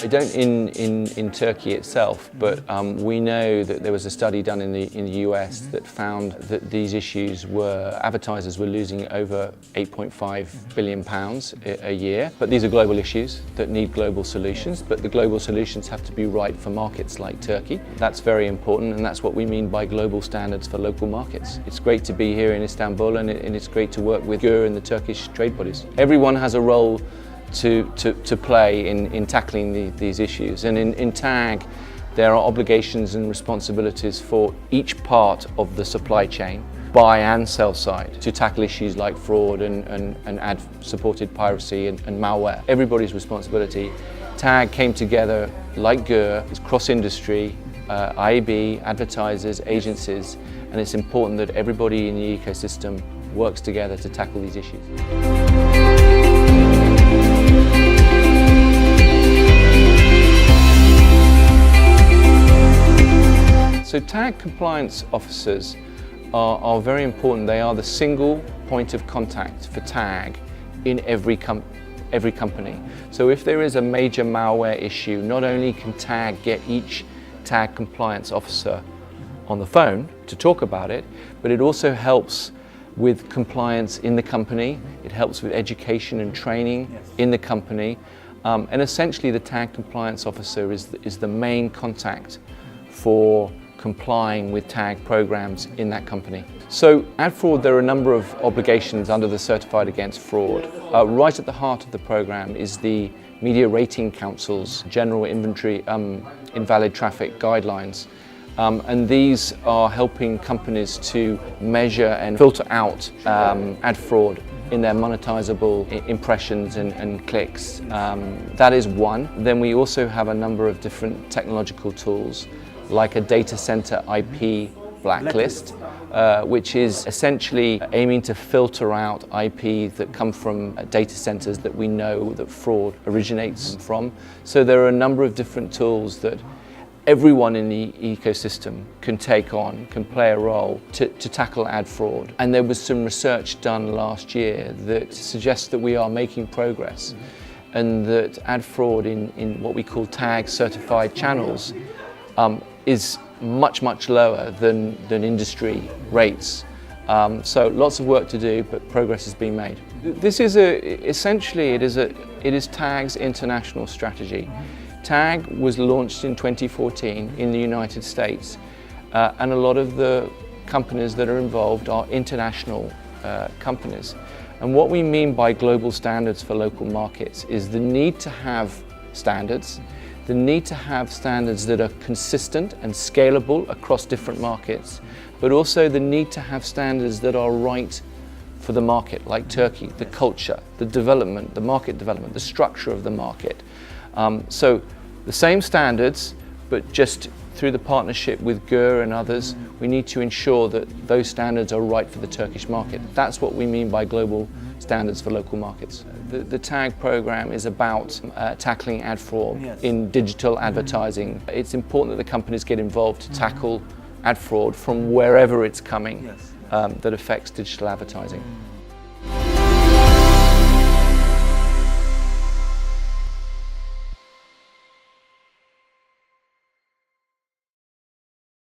I don't in Turkey itself, but we know that there was a study done in the US that found that these issues advertisers were losing over £8.5 billion a year. But these are global issues that need global solutions, but the global solutions have to be right for markets like Turkey. That's very important, and that's what we mean by global standards for local markets. It's great to be here in Istanbul, and it's great to work with GÜR and the Turkish trade bodies. Everyone has a role to play in tackling these issues, and in TAG there are obligations and responsibilities for each part of the supply chain, buy and sell side, to tackle issues like fraud and ad-supported piracy and malware. Everybody's responsibility. TAG came together like GÜR, it's cross-industry, IAB, advertisers, agencies, and it's important that everybody in the ecosystem works together to tackle these issues. So TAG compliance officers are very important. They are the single point of contact for TAG in every company. So if there is a major malware issue, not only can TAG get each TAG compliance officer on the phone to talk about it, but it also helps with compliance in the company. It helps with education and training in the company. And essentially the TAG compliance officer is the main contact for complying with TAG programs in that company. So ad fraud, there are a number of obligations under the Certified Against Fraud. Right at the heart of the program is the Media Rating Council's General Invalid Traffic Guidelines. And these are helping companies to measure and filter out ad fraud in their monetizable impressions and clicks. That is one. Then we also have a number of different technological tools, like a data center IP blacklist, which is essentially aiming to filter out IP that come from data centers that we know that fraud originates from. So there are a number of different tools that everyone in the ecosystem can take on, can play a role to tackle ad fraud. And there was some research done last year that suggests that we are making progress, and that ad fraud in what we call TAG certified channels is much lower than industry rates. So lots of work to do, but progress is being made. This is essentially it is TAG's international strategy. TAG was launched in 2014 in the United States, and a lot of the companies that are involved are international companies. And what we mean by global standards for local markets is the need to have standards, the need to have standards that are consistent and scalable across different markets, but also the need to have standards that are right for the market, like Turkey, the culture, the development, the market development, the structure of the market. So the same standards, but just through the partnership with GÜR and others, we need to ensure that those standards are right for the Turkish market. That's what we mean by global standards for local markets. The TAG program is about tackling ad fraud in digital advertising. It's important that the companies get involved to tackle ad fraud from wherever it's coming that affects digital advertising.